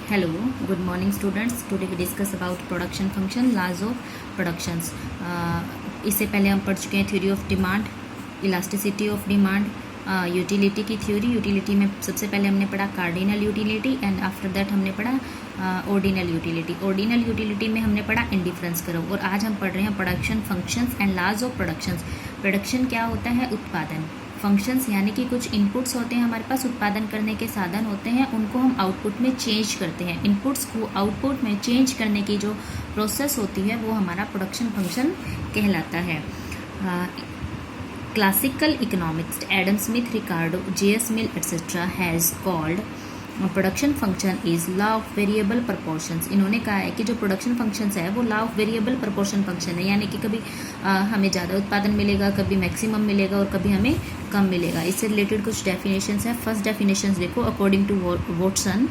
Hello, good morning students. Today we discuss about production function, laws of productions. इससे पहले हम पढ़ चुके हैं theory of demand, elasticity of demand, utility की थ्योरी. यूटिलिटी में सबसे पहले हमने पढ़ा cardinal utility and after that हमने पढ़ा ऑर्डिनल यूटिलिटी. ऑर्डिनल यूटिलिटी में हमने पढ़ा इंडिफरेंस कर्व और आज हम पढ़ रहे हैं प्रोडक्शन फंक्शंस एंड लाज ऑफ प्रोडक्शंस. प्रोडक्शन क्या होता है? उत्पादन. फंक्शंस यानी कि कुछ इनपुट्स होते हैं हमारे पास, उत्पादन करने के साधन होते हैं, उनको हम आउटपुट में चेंज करते हैं. इनपुट्स को आउटपुट में चेंज करने की जो प्रोसेस होती है वो हमारा प्रोडक्शन फंक्शन कहलाता है. Classical economics Adam Smith, Ricardo, J.S. Mill etcetera has called production function is law of variable proportions. इन्होंने कहा है कि जो प्रोडक्शन फंक्शंस है वो law of variable proportion function है, यानी कि कभी हमें ज़्यादा उत्पादन मिलेगा, कभी मैक्सिमम मिलेगा और कभी हमें कम मिलेगा. इससे रिलेटेड कुछ डेफिनेशंस है. फर्स्ट डेफिनेशंस देखो. According to Watson,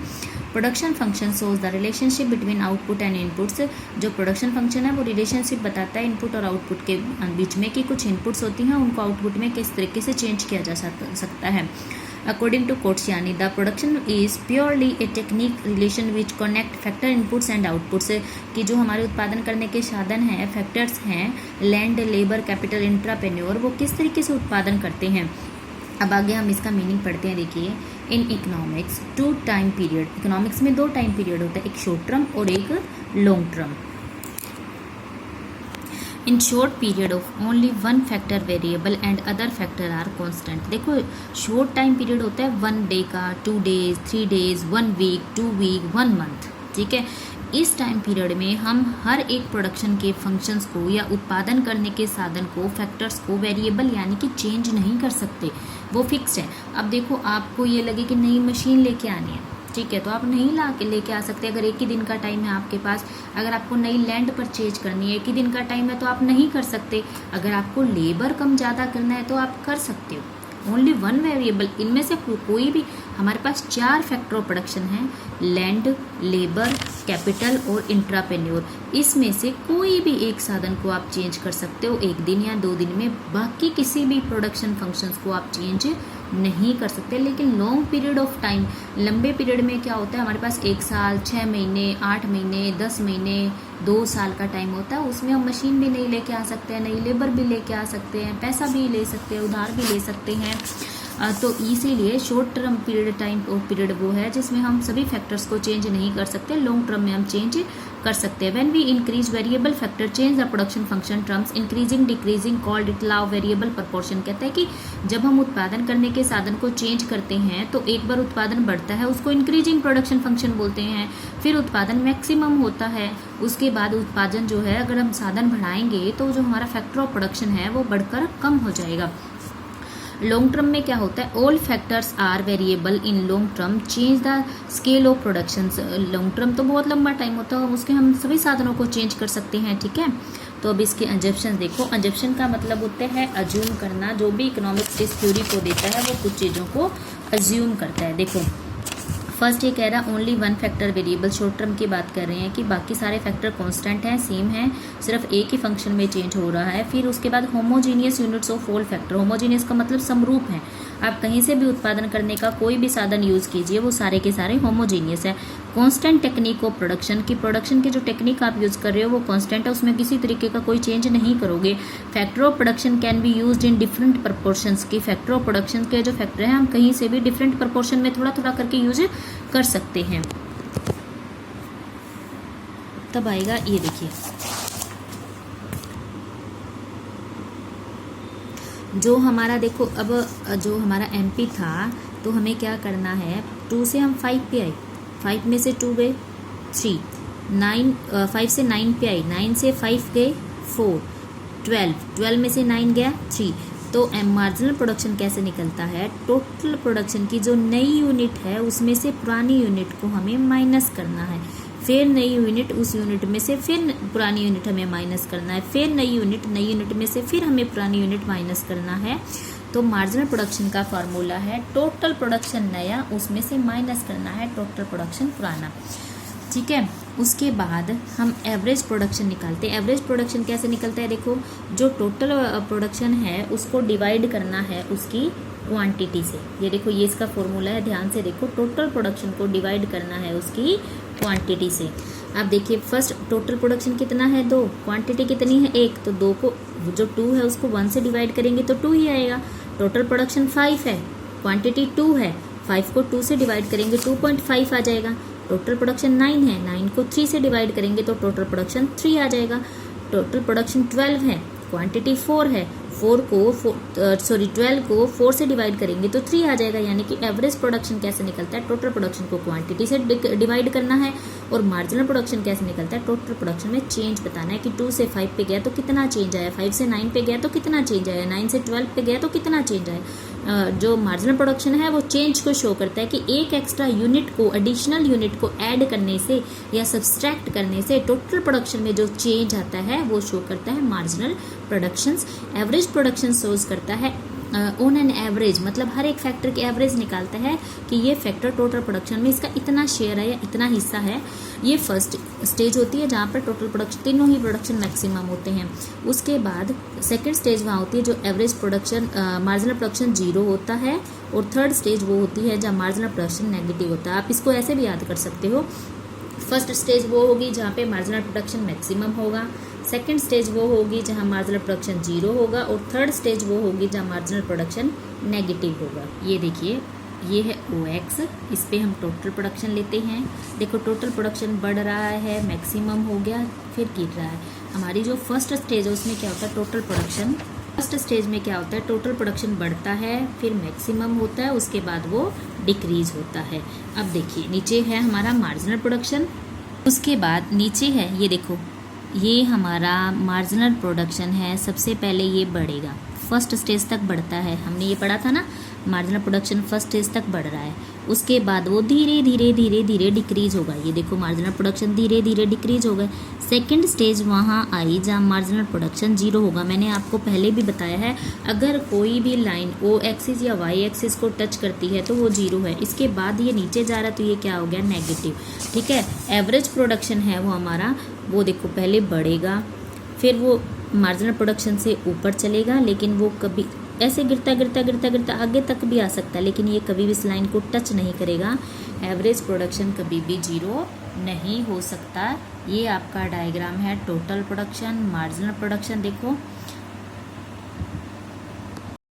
production function shows the relationship between output and inputs. जो प्रोडक्शन फंक्शन है वो रिलेशनशिप बताता है इनपुट और आउटपुट के बीच में, कि कुछ इनपुट्स होती हैं उनको आउटपुट में किस तरीके से चेंज किया जा सकता है. According to Kotsiani, the production is purely a technique relation which connect factor inputs and outputs. कि जो हमारे उत्पादन करने के साधन हैं, फैक्टर्स हैं, लैंड, लेबर, कैपिटल, इंट्राप्रेन्योर, वो किस तरीके से उत्पादन करते हैं. अब आगे हम इसका मीनिंग पढ़ते हैं. देखिए, in economics 2 time period. Economics में 2 टाइम पीरियड होता है, एक शॉर्ट टर्म और एक long term. In short period of only one factor variable and other factor are constant. देखो, शॉर्ट टाइम पीरियड होता है 1 डे का, 2 days, 3 days, 1 week, 2 week, 1 month. ठीक है. इस टाइम पीरियड में हम हर एक प्रोडक्शन के फंक्शंस को या उत्पादन करने के साधन को, फैक्टर्स को वेरिएबल यानी कि चेंज नहीं कर सकते, वो फिक्स है. अब देखो, आपको ये लगे कि नई मशीन लेके आनी है, ठीक है, तो आप नहीं ला के लेके आ सकते. अगर एक ही दिन का टाइम है आपके पास, अगर आपको नई लैंड परचेज करनी है, एक ही दिन का टाइम है, तो आप नहीं कर सकते. अगर आपको लेबर कम ज़्यादा करना है तो आप कर सकते हो. Only one variable. इनमें से कोई भी, हमारे पास 4 फैक्टर ऑफ प्रोडक्शन हैं, लैंड, लेबर, कैपिटल और इंट्राप्रेन्योर. इसमें से कोई भी एक साधन को आप चेंज कर सकते हो एक दिन या 2 दिन में. बाकी किसी भी प्रोडक्शन फंक्शंस को आप चेंज नहीं कर सकते. लेकिन लॉन्ग पीरियड ऑफ टाइम, लंबे पीरियड में क्या होता है, हमारे पास 1 साल, 6 महीने, 8 महीने, 10 महीने, 2 साल का टाइम होता है. उसमें हम मशीन भी नहीं लेके आ सकते हैं, नई लेबर भी लेके आ सकते हैं, पैसा भी ले सकते हैं, उधार भी ले सकते हैं. तो इसीलिए शॉर्ट टर्म पीरियड टाइम और पीरियड वो है जिसमें हम सभी फैक्टर्स को चेंज नहीं कर सकते. लॉन्ग टर्म में हम चेंज कर सकते हैं. When we increase variable factor change the production function terms increasing decreasing called it law of variable proportion. कहता है कि जब हम उत्पादन करने के साधन को चेंज करते हैं तो एक बार उत्पादन बढ़ता है, उसको इंक्रीजिंग प्रोडक्शन फंक्शन बोलते हैं. फिर उत्पादन मैक्सिमम होता है, उसके बाद उत्पादन जो है, अगर हम साधन बढ़ाएंगे तो जो हमारा फैक्टर ऑफ प्रोडक्शन है वो बढ़कर कम हो जाएगा. लॉन्ग टर्म में क्या होता है, all factors are variable in long term change the scale of production. Long term तो बहुत लंबा टाइम होता है, उसके हम सभी साधनों को चेंज कर सकते हैं. ठीक है. तो अब इसके अजम्पशन देखो. अजम्पशन का मतलब होता है अज्यूम करना. जो भी इकोनॉमिक्स इस थ्योरी को देता है वो कुछ चीज़ों को अज्यूम करता है. देखो, फर्स्ट ये कह रहा only one factor variable. Short term की बात कर रहे हैं कि बाकी सारे फैक्टर कांस्टेंट हैं, सेम हैं, सिर्फ एक ही फंक्शन में चेंज हो रहा है. फिर उसके बाद homogeneous units of all factor. Homogeneous का मतलब समरूप है. आप कहीं से भी उत्पादन करने का कोई भी साधन यूज़ कीजिए, वो सारे के सारे होमोजीनियस है. कांस्टेंट टेक्निक ऑफ प्रोडक्शन की, प्रोडक्शन की जो टेक्निक आप यूज़ कर रहे हो वो कांस्टेंट है, उसमें किसी तरीके का कोई चेंज नहीं करोगे. Factor of production can be used in different proportions. की फैक्टर ऑफ प्रोडक्शन के जो फैक्टर हैं हम कहीं से भी डिफरेंट प्रपोर्शन में थोड़ा थोड़ा करके यूज कर सकते हैं. तब आएगा ये, देखिए, जो हमारा, देखो, अब जो हमारा MP था तो हमें क्या करना है, 2 से हम 5 पे आए, 5 में से 2 गए 3, 9, 5 से 9 पे आई, 9 से 5 गए 4, 12, 12 में से 9 गया 3. तो मार्जिनल प्रोडक्शन कैसे निकलता है, टोटल प्रोडक्शन की जो नई यूनिट है उसमें से पुरानी यूनिट को हमें माइनस करना है, फिर नई यूनिट, उस यूनिट में से फिर पुरानी यूनिट हमें माइनस करना है, फिर नई यूनिट में से फिर हमें पुरानी यूनिट माइनस करना है. तो मार्जिनल प्रोडक्शन का फार्मूला है टोटल प्रोडक्शन नया, उसमें से माइनस करना है टोटल प्रोडक्शन पुराना. ठीक है। उसके बाद हम एवरेज प्रोडक्शन निकालते हैं। एवरेज प्रोडक्शन कैसे निकलता है, देखो जो टोटल प्रोडक्शन है उसको डिवाइड करना है उसकी क्वांटिटी से। ये देखो ये इसका फॉर्मूला है, ध्यान से देखो, टोटल प्रोडक्शन को डिवाइड करना है उसकी क्वांटिटी से। अब देखिए फर्स्ट टोटल प्रोडक्शन कितना है 2, क्वांटिटी कितनी है 1, तो 2 को जो 2 है उसको 1 से डिवाइड करेंगे तो 2 ही आएगा। टोटल प्रोडक्शन 5 है, क्वांटिटी 2 है, 5 को 2 से डिवाइड करेंगे 2.5 आ जाएगा। टोटल प्रोडक्शन 9 है, 9 को 3 से डिवाइड करेंगे तो टोटल प्रोडक्शन 3 आ जाएगा। टोटल प्रोडक्शन 12 है, क्वांटिटी 4 है, 12 को 4 से डिवाइड करेंगे तो 3 आ जाएगा। यानी कि एवरेज प्रोडक्शन कैसे निकलता है, टोटल प्रोडक्शन को क्वांटिटी से डिवाइड करना है। और मार्जिनल प्रोडक्शन कैसे निकलता है, टोटल प्रोडक्शन में चेंज बताना है कि 2 से 5 पे गया तो कितना चेंज आया, 5 से 9 पे गया तो कितना चेंज आया, 9 से 12 पे गया तो कितना चेंज आया। जो मार्जिनल प्रोडक्शन है वो चेंज को शो करता है कि एक एक्स्ट्रा यूनिट को, एडिशनल यूनिट को ऐड करने से या सब्सट्रैक्ट करने से टोटल प्रोडक्शन में जो चेंज आता है वो शो करता है marginal productions. Average production shows करता है ऑन एन एवरेज, मतलब हर एक फैक्टर की एवरेज निकालता है कि ये फैक्टर टोटल प्रोडक्शन में इसका इतना शेयर है या इतना हिस्सा है। ये फर्स्ट स्टेज होती है जहाँ पर टोटल प्रोडक्शन, तीनों ही प्रोडक्शन मैक्सिमम होते हैं। उसके बाद सेकंड स्टेज वहाँ होती है जो एवरेज प्रोडक्शन, मार्जिनल प्रोडक्शन 0 होता है। और थर्ड स्टेज वो होती है जहाँ मार्जिनल प्रोडक्शन नेगेटिव होता है। आप इसको ऐसे भी याद कर सकते हो, फर्स्ट स्टेज वो होगी जहाँ पे मार्जिनल प्रोडक्शन मैक्सिमम होगा, सेकंड स्टेज वो होगी जहाँ मार्जिनल प्रोडक्शन 0 होगा, और थर्ड स्टेज वो होगी जहाँ मार्जिनल प्रोडक्शन नेगेटिव होगा। ये देखिए ये है OX, इस पे हम टोटल प्रोडक्शन लेते हैं। देखो टोटल प्रोडक्शन बढ़ रहा है, मैक्सिमम हो गया, फिर गिर रहा है। हमारी जो फर्स्ट स्टेज है उसमें क्या होता है, टोटल प्रोडक्शन, फर्स्ट स्टेज में क्या होता है, टोटल प्रोडक्शन बढ़ता है, फिर मैक्सिमम होता है, उसके बाद वो डिक्रीज होता है। अब देखिए नीचे है हमारा मार्जिनल प्रोडक्शन, उसके बाद नीचे है ये देखो, ये हमारा मार्जिनल प्रोडक्शन है। सबसे पहले ये बढ़ेगा, फर्स्ट स्टेज तक बढ़ता है, हमने ये पढ़ा था ना, मार्जिनल प्रोडक्शन फर्स्ट स्टेज तक बढ़ रहा है। उसके बाद वो धीरे धीरे धीरे धीरे डिक्रीज होगा। ये देखो मार्जिनल प्रोडक्शन धीरे धीरे डिक्रीज होगा। सेकंड स्टेज वहाँ आई जहाँ मार्जिनल प्रोडक्शन 0 होगा। मैंने आपको पहले भी बताया है, अगर कोई भी लाइन O एक्सिस या Y एक्सिस को टच करती है तो वो 0 है। इसके बाद ये नीचे जा रहा है तो ये क्या हो गया, नेगेटिव। ठीक है, एवरेज प्रोडक्शन है वो हमारा, वो देखो पहले बढ़ेगा, फिर वो मार्जिनल प्रोडक्शन से ऊपर चलेगा, लेकिन वो कभी ऐसे गिरता गिरता गिरता गिरता आगे तक भी आ सकता है, लेकिन ये कभी भी इस लाइन को टच नहीं करेगा। एवरेज प्रोडक्शन कभी भी 0 नहीं हो सकता। ये आपका डायग्राम है टोटल प्रोडक्शन, मार्जिनल प्रोडक्शन। देखो